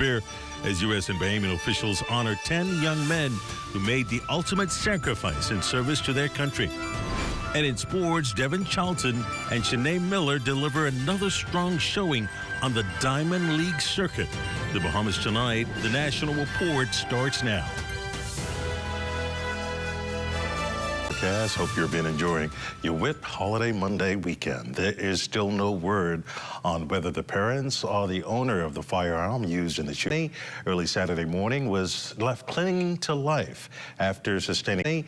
Pier as U.S. and Bahamian officials honor 10 young men who made the ultimate sacrifice in service to their country. And in sports, Devin Charlton and Shanae Miller deliver another strong showing on the Diamond League circuit. The Bahamas Tonight, the National Report starts now. Hope you've been enjoying your Whit Holiday Monday weekend. There is still no word on whether the parents or the owner of the firearm used in the shooting early Saturday morning was left clinging to life after sustaining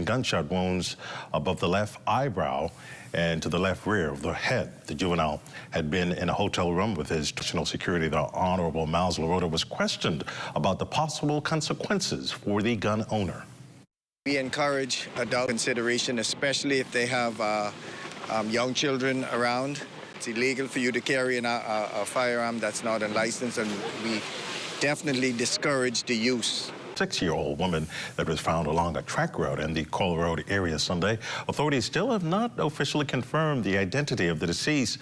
gunshot wounds above the left eyebrow and to the left rear of the head. The juvenile had been in a hotel room with his national security. The Honorable Miles LaRota was questioned about the possible consequences for the gun owner. We encourage adult consideration, especially if they have young children around. It's illegal for you to carry a firearm that's not unlicensed, and we definitely discourage the use. 6-year-old woman that was found along a track road in the Coal Road area Sunday. Authorities still have not officially confirmed the identity of the deceased,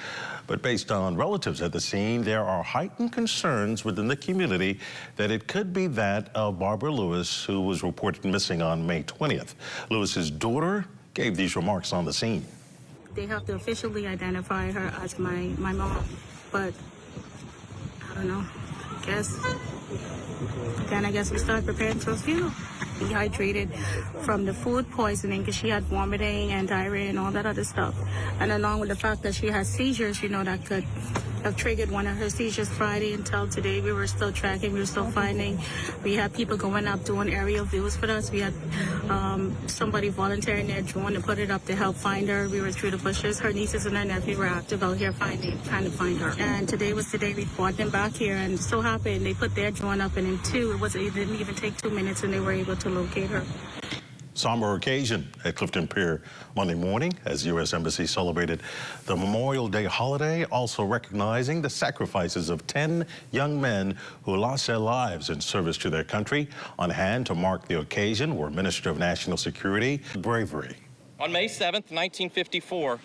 but based on relatives at the scene, there are heightened concerns within the community that it could be that of Barbara Lewis, who was reported missing on May 20th. Lewis's daughter gave these remarks on the scene. They have to officially identify her as my mom, but I don't know, I guess we start preparing for a funeral. Dehydrated from the food poisoning because she had vomiting and diarrhea and all that other stuff. And along with the fact that she has seizures, that could have triggered one of her seizures Friday until today. We were still tracking, we were still finding. We had people going up doing aerial views for us. We had somebody volunteering their drone to put it up to help find her. We were through the bushes. Her nieces and her nephew were active out here trying to find her. And today was the day we brought them back here, and so happened they put their drone up, and in it didn't even take 2 minutes, and they were able to locate her. Somber occasion at Clifton Pier Monday morning as U.S. Embassy celebrated the Memorial Day holiday, also recognizing the sacrifices of 10 young men who lost their lives in service to their country. On hand to mark the occasion were Minister of National Security, bravery. On May 7th, 1954,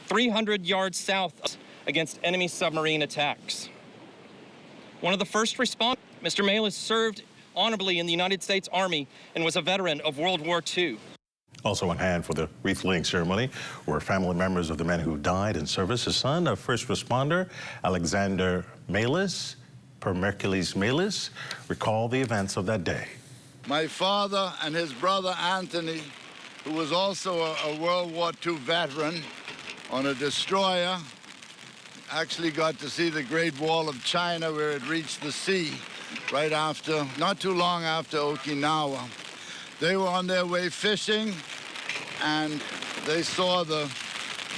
300 yards south against enemy submarine attacks. One of the first responders, Mr. Malis, served honorably in the United States Army and was a veteran of World War II. Also on hand for the wreath-laying ceremony were family members of the men who died in service. The son of first responder Alexander Malis, Permercules Malis, recalled the events of that day. My father and his brother Anthony, who was also a World War II veteran on a destroyer, actually got to see the Great Wall of China where it reached the sea. Right after, not too long after Okinawa. They were on their way fishing, and they saw the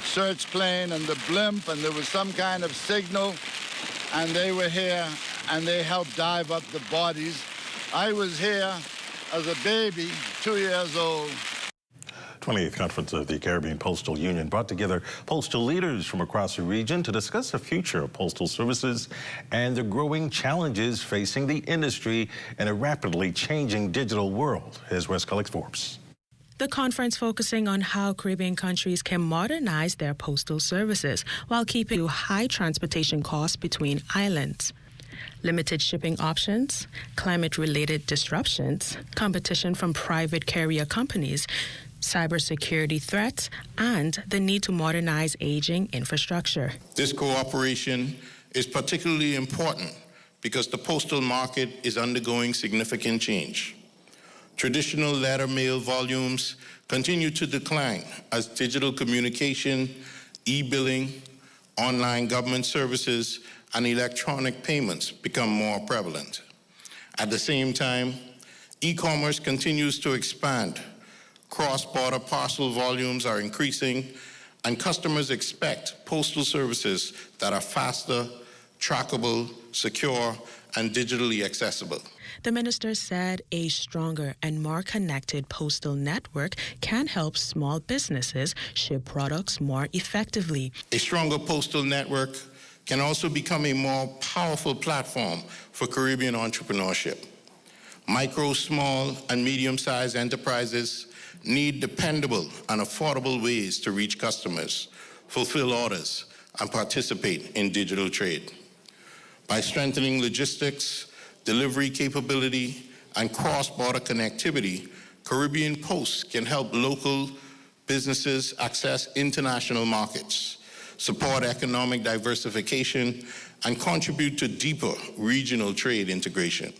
search plane and the blimp, and there was some kind of signal, and they were here, and they helped dive up the bodies. I was here as a baby, 2 years old. 28th Conference of the Caribbean Postal Union brought together postal leaders from across the region to discuss the future of postal services and the growing challenges facing the industry in a rapidly changing digital world. Here's West Alex Forbes. The conference focusing on how Caribbean countries can modernize their postal services while keeping high transportation costs between islands. Limited shipping options, climate-related disruptions, competition from private carrier companies, cybersecurity threats, and the need to modernize aging infrastructure. This cooperation is particularly important because the postal market is undergoing significant change. Traditional letter mail volumes continue to decline as digital communication, e-billing, online government services, and electronic payments become more prevalent. At the same time, e-commerce continues to expand. Cross-border parcel volumes are increasing, and customers expect postal services that are faster, trackable, secure, and digitally accessible. The minister said a stronger and more connected postal network can help small businesses ship products more effectively. A stronger postal network can also become a more powerful platform for Caribbean entrepreneurship. Micro, small, and medium-sized enterprises need dependable and affordable ways to reach customers, fulfill orders, and participate in digital trade. By strengthening logistics, delivery capability, and cross-border connectivity, Caribbean Post can help local businesses access international markets, support economic diversification, and contribute to deeper regional trade integration.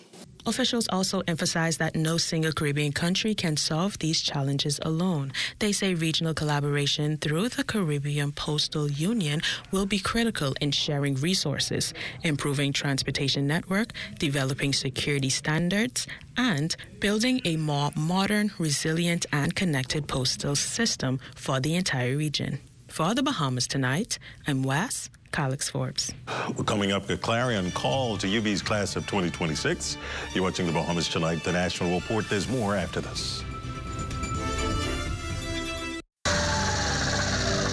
Officials also emphasize that no single Caribbean country can solve these challenges alone. They say regional collaboration through the Caribbean Postal Union will be critical in sharing resources, improving transportation network, developing security standards, and building a more modern, resilient, and connected postal system for the entire region. For the Bahamas Tonight, I'm Wes Calix Forbes. Well, coming up, a clarion call to UB's class of 2026. You're watching the Bahamas Tonight, the National Report. There's more after this.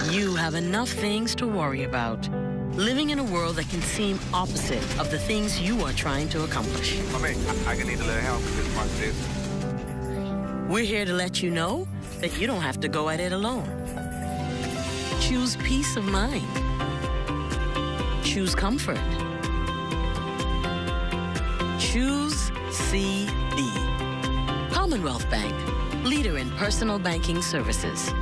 You have enough things to worry about. Living in a world that can seem opposite of the things you are trying to accomplish. I can need a little help with this part of this. We're here to let you know that you don't have to go at it alone. Choose peace of mind. Choose comfort. Choose CB. Commonwealth Bank, leader in personal banking services.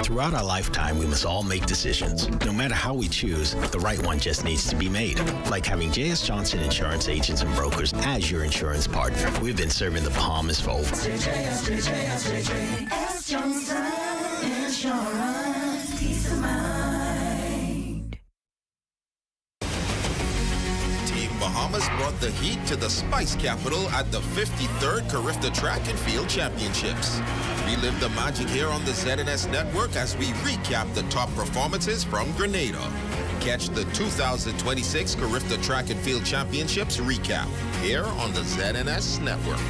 Throughout our lifetime, we must all make decisions. No matter how we choose, the right one just needs to be made. Like having J.S. Johnson Insurance Agents and Brokers as your insurance partner. We've been serving the Bahamas for over. J.S. Johnson Insurance, peace of mind. Team Bahamas brought the heat to the Spice Capital at the 53rd Carifta Track and Field Championships. Relive the magic here on the ZNS Network as we recap the top performances from Grenada. Catch the 2026 Carifta Track and Field Championships recap here on the ZNS Network.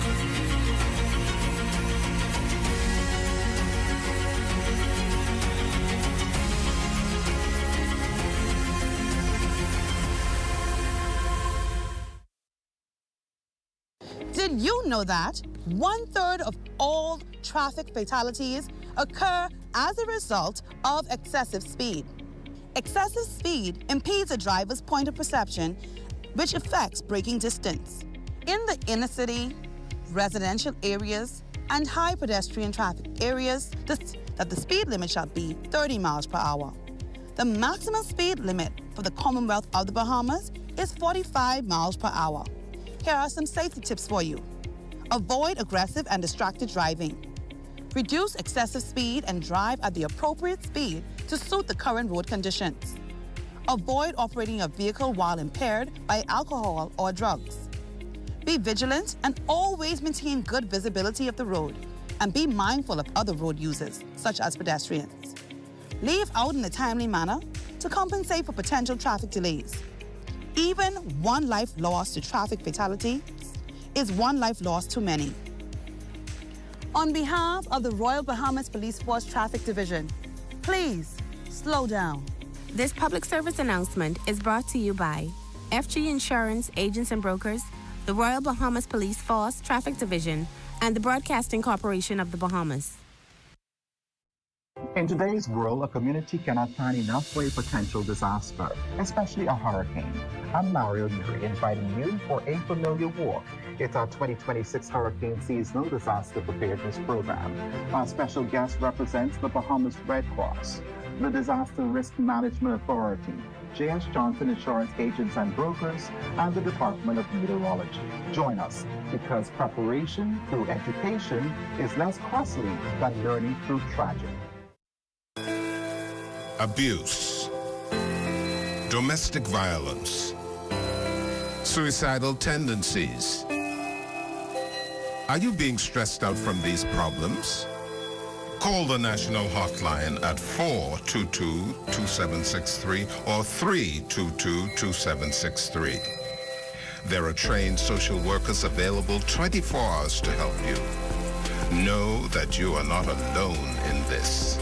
Did you know that 1/3 of all traffic fatalities occur as a result of excessive speed? Excessive speed impedes a driver's point of perception, which affects braking distance. In the inner city, residential areas, and high pedestrian traffic areas, the speed limit shall be 30 miles per hour. The maximum speed limit for the Commonwealth of the Bahamas is 45 miles per hour. Here are some safety tips for you. Avoid aggressive and distracted driving. Reduce excessive speed and drive at the appropriate speed to suit the current road conditions. Avoid operating a vehicle while impaired by alcohol or drugs. Be vigilant and always maintain good visibility of the road, and be mindful of other road users, such as pedestrians. Leave out in a timely manner to compensate for potential traffic delays. Even one life lost to traffic fatality is one life lost too many. On behalf of the Royal Bahamas Police Force Traffic Division, please slow down. This public service announcement is brought to you by FG Insurance Agents and Brokers, the Royal Bahamas Police Force Traffic Division, and the Broadcasting Corporation of the Bahamas. In today's world, a community cannot plan enough for a potential disaster, especially a hurricane. I'm Mario Yuri, inviting you for a familiar walk. It's our 2026 Hurricane Seasonal Disaster Preparedness Program. Our special guest represents the Bahamas Red Cross, the Disaster Risk Management Authority, J.S. Johnson Insurance Agents and Brokers, and the Department of Meteorology. Join us, because preparation through education is less costly than learning through tragedy. Abuse, domestic violence, suicidal tendencies. Are you being stressed out from these problems? Call the National Hotline at 422-2763 or 322-2763. There are trained social workers available 24 hours to help you. Know that you are not alone in this.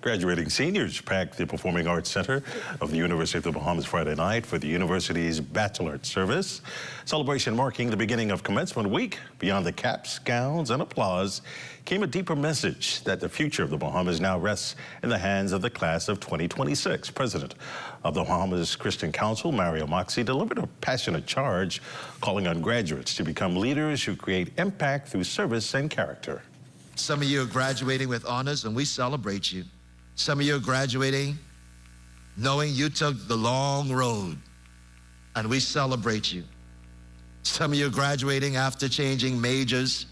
Graduating seniors packed the Performing Arts Center of the University of the Bahamas Friday night for the university's bachelorette service. Celebration marking the beginning of commencement week. Beyond the caps, gowns, and applause came a deeper message that the future of the Bahamas now rests in the hands of the class of 2026. President of the Bahamas Christian Council, Mario Moxie, delivered a passionate charge calling on graduates to become leaders who create impact through service and character. Some of you are graduating with honors, and we celebrate you. Some of you are graduating knowing you took the long road, and we celebrate you. Some of you are graduating after changing majors,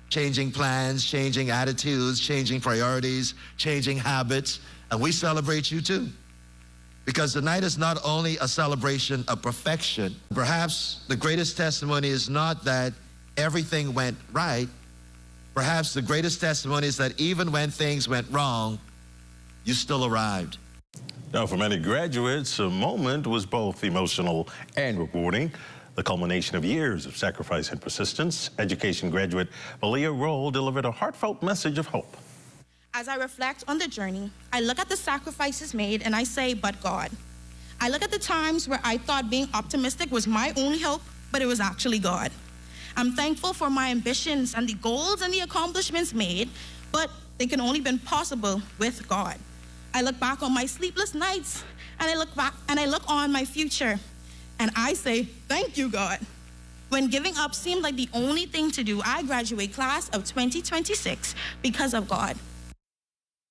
changing plans, changing attitudes, changing priorities, changing habits, and we celebrate you too. Because tonight is not only a celebration of perfection. Perhaps the greatest testimony is not that everything went right. Perhaps the greatest testimony is that even when things went wrong, you still arrived. Now, for many graduates, a moment was both emotional and rewarding. The culmination of years of sacrifice and persistence. Education graduate Valia Roll delivered a heartfelt message of hope. As I reflect on the journey, I look at the sacrifices made and I say, but God. I look at the times where I thought being optimistic was my only hope, but it was actually God. I'm thankful for my ambitions and the goals and the accomplishments made, but they can only been possible with God. I look back on my sleepless nights and I look on my future and I say, thank you, God. When giving up seemed like the only thing to do, I graduate class of 2026 because of God.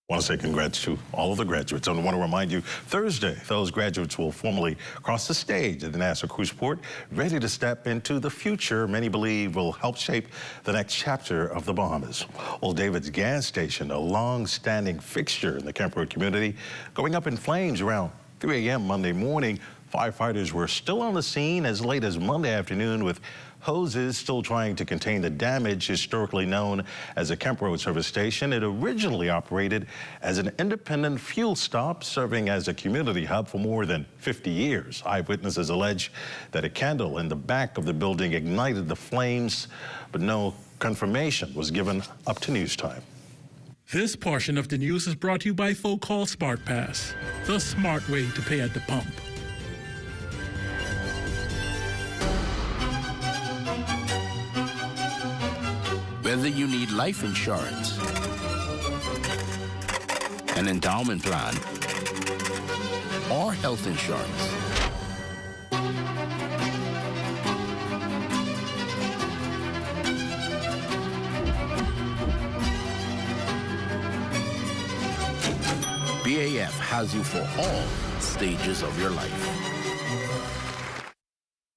I want to say congrats to all of the graduates. And I want to remind you, Thursday, those graduates will formally cross the stage at the Nassau Cruise Port, ready to step into the future many believe will help shape the next chapter of the Bahamas. Old David's gas station, a long-standing fixture in the Camp Road community, going up in flames around 3 a.m. Monday morning. Firefighters were still on the scene as late as Monday afternoon with hoses still trying to contain the damage. Historically known as a Camp Road service station, it originally operated as an independent fuel stop, serving as a community hub for more than 50 years. Eyewitnesses allege that a candle in the back of the building ignited the flames, but no confirmation was given up to news time. This portion of the news is brought to you by Folk Call Smart Pass, the smart way to pay at the pump. Whether you need life insurance, an endowment plan, or health insurance, BAF has you for all stages of your life.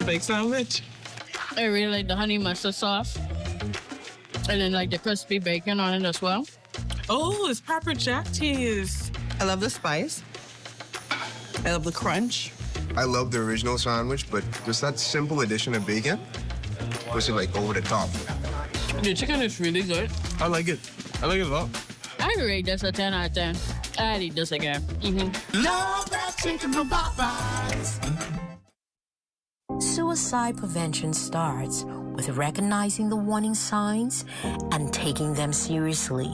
Big sandwich. I really like the honey mustard sauce. And then like the crispy bacon on it as well. Oh, it's pepper jack cheese. I love the spice. I love the crunch. I love the original sandwich, but just that simple addition of bacon was like over the top. The chicken is really good. I like it. I like it a lot. I rate this a 10 out of 10. I'd eat this again. Love that chicken from Popeyes. Suicide prevention starts with recognizing the warning signs and taking them seriously.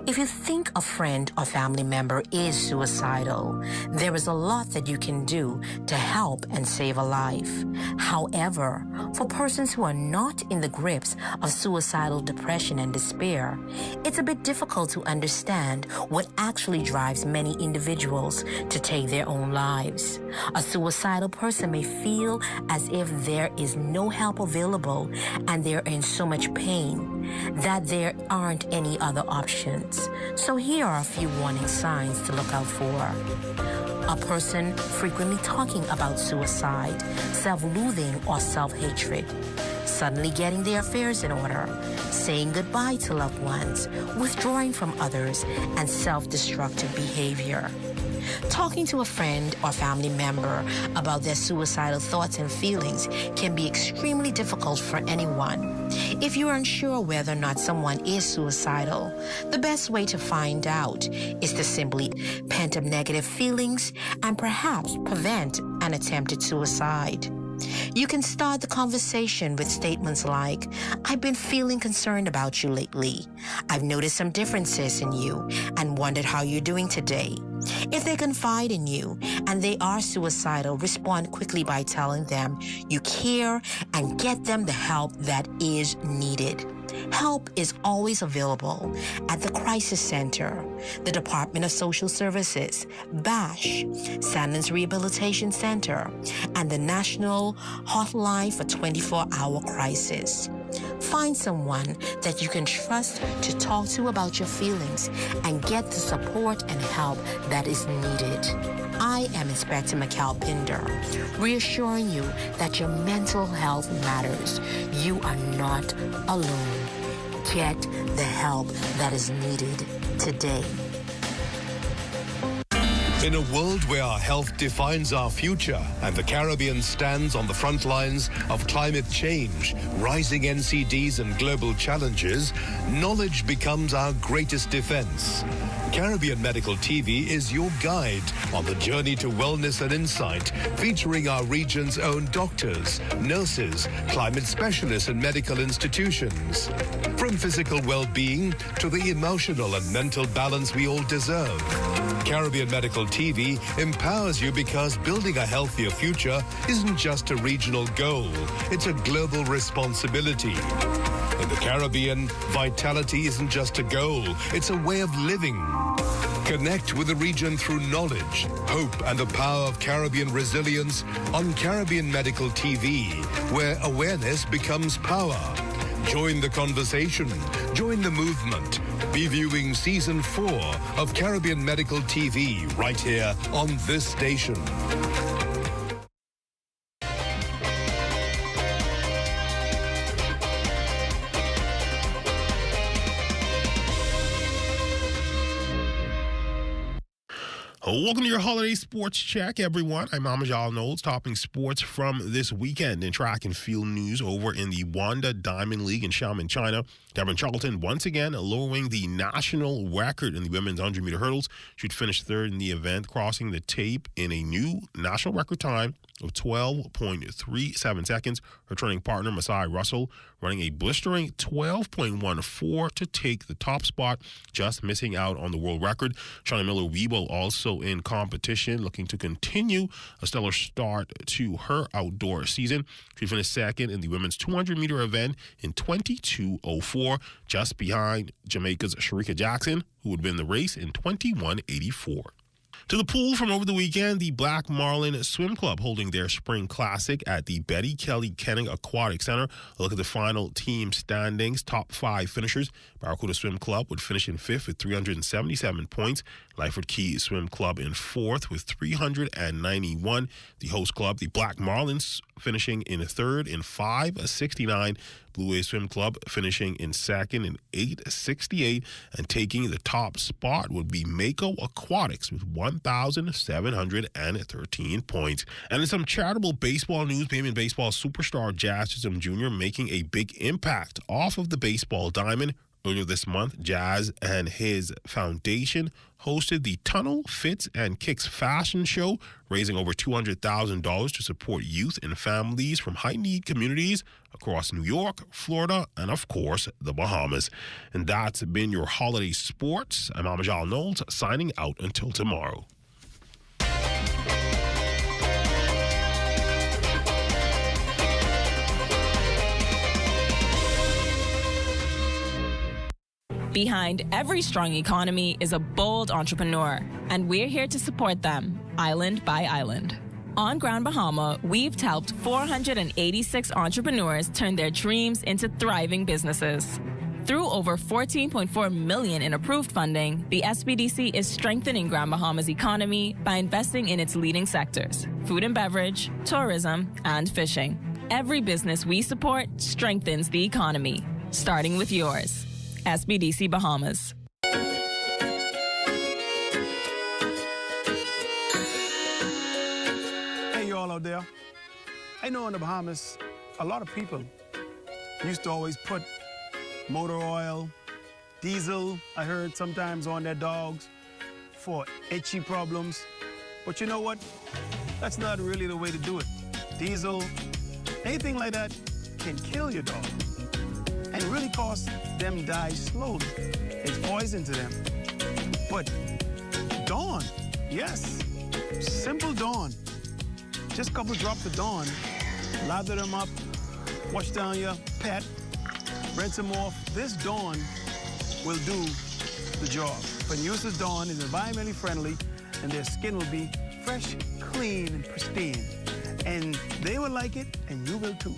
If you think a friend or family member is suicidal, there is a lot that you can do to help and save a life. However, for persons who are not in the grips of suicidal depression and despair, it's a bit difficult to understand what actually drives many individuals to take their own lives. A suicidal person may feel as if there is no help available and they're in so much pain that there aren't any other options. So here are a few warning signs to look out for. A person frequently talking about suicide, self-loathing or self-hatred, suddenly getting their affairs in order, saying goodbye to loved ones, withdrawing from others, and self-destructive behavior. Talking to a friend or family member about their suicidal thoughts and feelings can be extremely difficult for anyone. If you are unsure whether or not someone is suicidal, the best way to find out is to simply pent up negative feelings and perhaps prevent an attempted suicide. You can start the conversation with statements like, I've been feeling concerned about you lately. I've noticed some differences in you and wondered how you're doing today. If they confide in you and they are suicidal, respond quickly by telling them you care and get them the help that is needed. Help is always available at the Crisis Center, the Department of Social Services, BASH, Sanders Rehabilitation Center, and the National Hotline for 24-Hour Crisis. Find someone that you can trust to talk to about your feelings and get the support and help that is needed. I am Inspector Mikal Pinder, reassuring you that your mental health matters. You are not alone. Get the help that is needed today. In a world where our health defines our future and the Caribbean stands on the front lines of climate change, rising NCDs and global challenges, knowledge becomes our greatest defense. Caribbean Medical TV is your guide on the journey to wellness and insight, featuring our region's own doctors, nurses, climate specialists, and medical institutions. From physical well-being to the emotional and mental balance we all deserve. Caribbean Medical TV empowers you because building a healthier future isn't just a regional goal, it's a global responsibility. In the Caribbean, vitality isn't just a goal, it's a way of living. Connect with the region through knowledge, hope, and the power of Caribbean resilience on Caribbean Medical TV, where awareness becomes power. Join the conversation. Join the movement. Be viewing Season 4 of Caribbean Medical TV right here on this station. Welcome to your holiday sports check, everyone. I'm Amajal Knowles, topping sports from this weekend in track and field news over in the Wanda Diamond League in Xiamen, China. Devin Charlton once again lowering the national record in the women's 100-meter hurdles. She'd finish third in the event, crossing the tape in a new national record time of 12.37 seconds. Her training partner, Masai Russell, running a blistering 12.14 to take the top spot, just missing out on the world record. Shauna Miller-Weibo also in competition, looking to continue a stellar start to her outdoor season. She finished second in the women's 200-meter event in 22:04, just behind Jamaica's Sharika Jackson, who would win the race in 21:84. To the pool from over the weekend, the Black Marlin Swim Club holding their spring classic at the Betty Kelly Kenning Aquatic Center. A look at the final team standings. Top 5 finishers. Barracuda Swim Club would finish in 5th with 377 points. Lyford Key Swim Club in 4th with 391. The host club, the Black Marlins, finishing in 3rd in 569. Blue Wave Swim Club finishing in 2nd in 868, and taking the top spot would be Mako Aquatics with 1,713 points. And in some charitable baseball news, Bahamian baseball superstar Jazz Chisholm Jr. making a big impact off of the baseball diamond. Earlier this month, Jazz and his foundation hosted the Tunnel, Fits, and Kicks fashion show, raising over $200,000 to support youth and families from high-need communities across New York, Florida, and, of course, the Bahamas. And that's been your holiday sports. I'm Amajal Knowles, signing out until tomorrow. Behind every strong economy is a bold entrepreneur, and we're here to support them, island by island. On Grand Bahama, we've helped 486 entrepreneurs turn their dreams into thriving businesses. Through over $14.4 million in approved funding, the SBDC is strengthening Grand Bahama's economy by investing in its leading sectors: food and beverage, tourism, and fishing. Every business we support strengthens the economy, starting with yours. SBDC Bahamas. Hey, you all out there. I know in the Bahamas, a lot of people used to always put motor oil, diesel, I heard sometimes on their dogs for itchy problems. But you know what? That's not really the way to do it. Diesel Anything like that can kill your dog and really cause them die slowly. It's poison to them. But Dawn, yes, simple Dawn. Just a couple drops of Dawn, lather them up, wash down your pet, rinse them off. This Dawn will do the job. Panusa's Dawn is environmentally friendly, and their skin will be fresh, clean, and pristine. And they will like it, and you will too.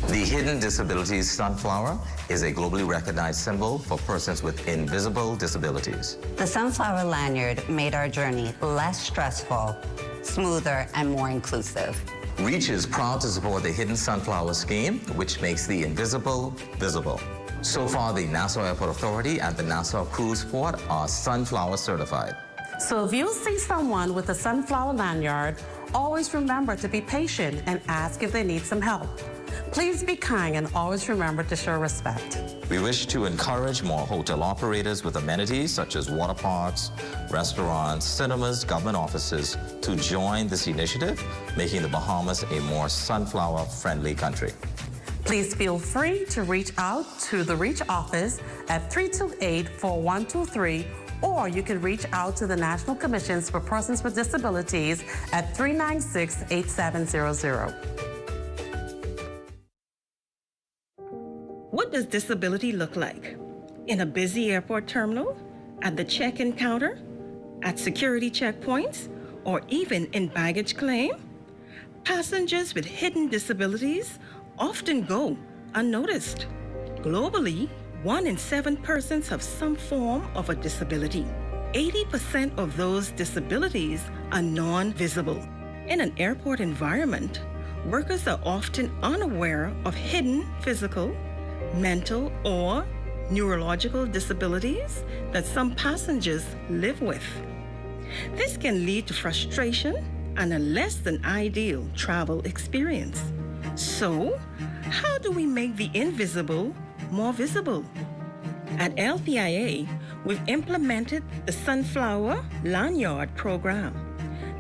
The Hidden Disabilities Sunflower is a globally recognized symbol for persons with invisible disabilities. The Sunflower lanyard made our journey less stressful, smoother, and more inclusive. REACH is proud to support the Hidden Sunflower Scheme, which makes the invisible visible. So far, the Nassau Airport Authority and the Nassau Cruise Port are Sunflower certified. So if you see someone with a sunflower lanyard, always remember to be patient and ask if they need some help. Please be kind and always remember to show respect. We wish to encourage more hotel operators with amenities such as water parks, restaurants, cinemas, government offices to join this initiative, making the Bahamas a more sunflower-friendly country. Please feel free to reach out to the REACH office at 328-4123, or you can reach out to the National Commissions for Persons with Disabilities at 396-8700. What does disability look like? In a busy airport terminal, at the check-in counter, at security checkpoints, or even in baggage claim? Passengers with hidden disabilities often go unnoticed. Globally, 1 in 7 persons have some form of a disability. 80% of those disabilities are non-visible. In an airport environment, workers are often unaware of hidden physical, mental, or neurological disabilities that some passengers live with. This can lead to frustration and a less than ideal travel experience. So, how do we make the invisible more visible? At LPIA, we've implemented the Sunflower Lanyard program.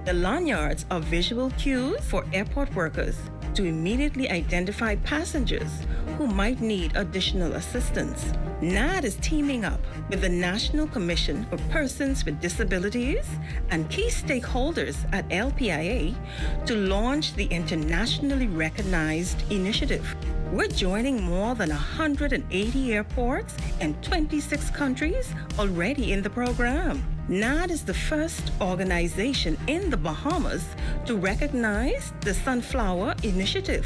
The lanyards are visual cues for airport workers to immediately identify passengers who might need additional assistance. NAD is teaming up with the National Commission for Persons with Disabilities and key stakeholders at LPIA to launch the internationally recognized initiative. We're joining more than 180 airports and 26 countries already in the program. NAD is the first organization in the Bahamas to recognize the Sunflower Initiative.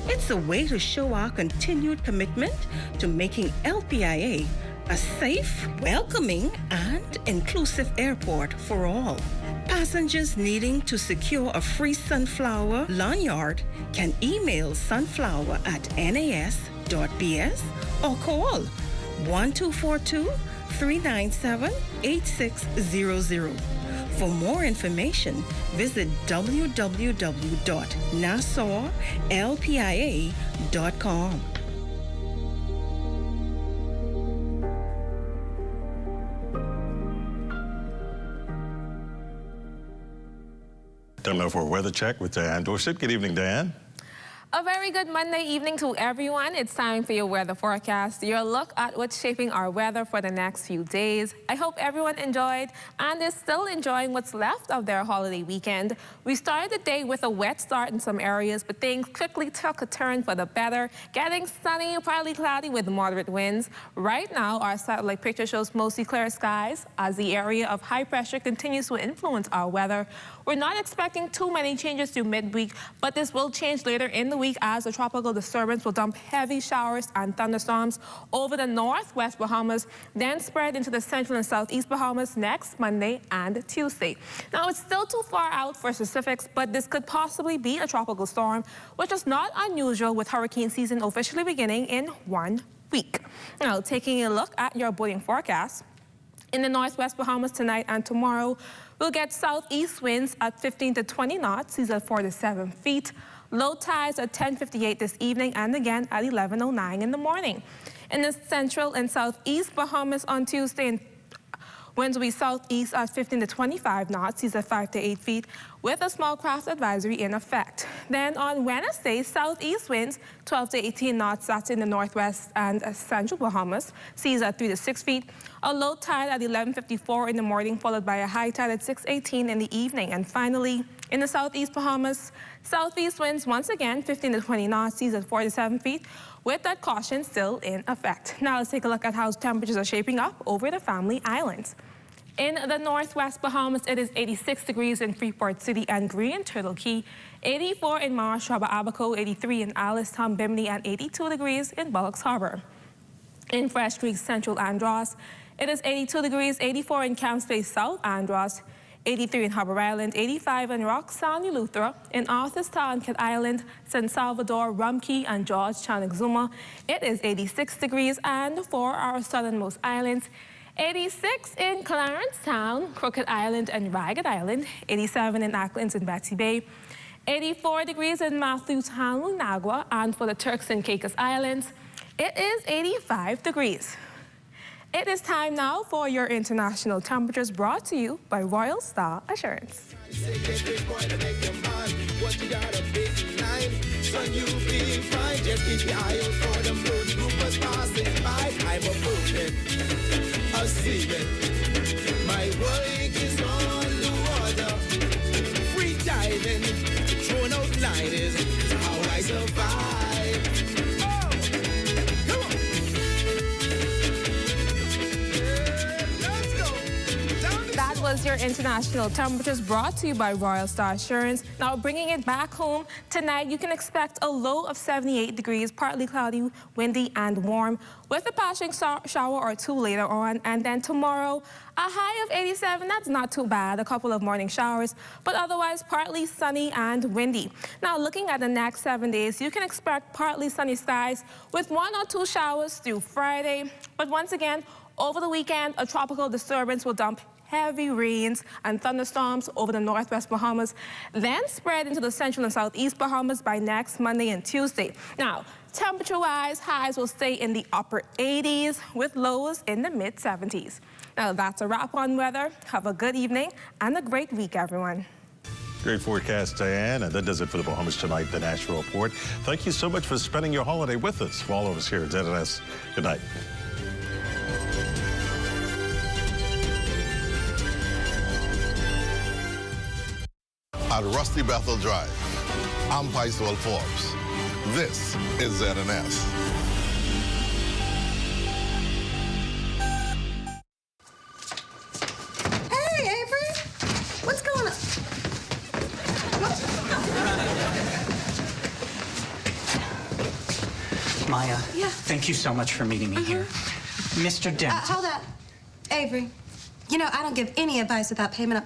It's a way to show our continued commitment to making LPIA a safe, welcoming, and inclusive airport for all. Passengers needing to secure a free Sunflower lanyard can email sunflower@nas.bs or call 1242-397-8600. For more information, visit www.nassauLPIA.com. Time now for a weather check with Diane Dorset. Good evening, Diane. A very good Monday evening to everyone. It's time for your weather forecast, your look at what's shaping our weather for the next few days. I hope everyone enjoyed and is still enjoying what's left of their holiday weekend. We started the day with a wet start in some areas, but things quickly took a turn for the better, getting sunny, partly cloudy with moderate winds. Right now, our satellite picture shows mostly clear skies as the area of high pressure continues to influence our weather. We're not expecting too many changes through midweek, but this will change later in the week as the tropical disturbance will dump heavy showers and thunderstorms over the northwest Bahamas, then spread into the central and southeast Bahamas next Monday and Tuesday. Now, it's still too far out for specifics, but this could possibly be a tropical storm, which is not unusual with hurricane season officially beginning in 1 week. Now, taking a look at your boating forecast. In the northwest Bahamas tonight and tomorrow, we'll get southeast winds at 15 to 20 knots, seas at 4 to 7 feet. Low tides at 10:58 this evening and again at 11:09 in the morning. In the central and southeast Bahamas on Tuesday, winds will be southeast at 15 to 25 knots, seas at 5 to 8 feet, with a small craft advisory in effect. Then on Wednesday, southeast winds 12 to 18 knots, that's in the northwest and central Bahamas, seas at 3 to 6 feet. A low tide at 11:54 in the morning, followed by a high tide at 6:18 in the evening. And finally, in the southeast Bahamas, southeast winds once again 15 to 20 knots, seas at 4 to 7 feet, with that caution still in effect. Now let's take a look at how temperatures are shaping up over the Family Islands. In the northwest Bahamas, it is 86 degrees in Freeport City and Green Turtle Key, 84 in Marsh Harbor Abaco, 83 in Alice Tom Bimini, and 82 degrees in Bullocks Harbor. In Fresh Creek Central Andros, it is 82 degrees, 84 in Camp Space South Andros, 83 in Harbor Island, 85 in Rock Sound, Eleuthera, in Arthur's Town, Cat Island, San Salvador, Rumkey, and Georgetown, Exuma. It is 86 degrees, and for our southernmost islands, 86 in Clarence Town, Crooked Island, and Ragged Island, 87 in Acklands and Betsy Bay, 84 degrees in Matthew Town, Lunagua, and for the Turks and Caicos Islands, it is 85 degrees. It is time now for your international temperatures, brought to you by Royal Star Assurance. My work is on the water, free diving, thrown out gliders, how I survive. Oh, come on. Let's go. That was your international temperatures, brought to you by Royal Star Assurance. Now, bringing it back home, tonight you can expect a low of 78 degrees, partly cloudy, windy, and warm, with a passing shower or two later on. And then tomorrow, a high of 87. That's not too bad. A couple of morning showers, but otherwise partly sunny and windy. Now, looking at the next 7 days, you can expect partly sunny skies with 1 or 2 showers through Friday. But once again, over the weekend, a tropical disturbance will dump heavy rains and thunderstorms over the northwest Bahamas, then spread into the central and southeast Bahamas by next Monday and Tuesday. Now, temperature-wise, highs will stay in the upper 80s with lows in the mid-70s. Now, that's a wrap on weather. Have a good evening and a great week, everyone. Great forecast, Diane. And that does it for the Bahamas Tonight, the National Report. Thank you so much for spending your holiday with us. For all of us here at ZNS, good night. At Rusty Bethel Drive, I'm Paiswell Forbes. This is ZNS. Hey, Avery! What's going on? Maya, Yeah. thank you so much for meeting me here. Mr. Dent. Hold on. Avery, you know, I don't give any advice without payment up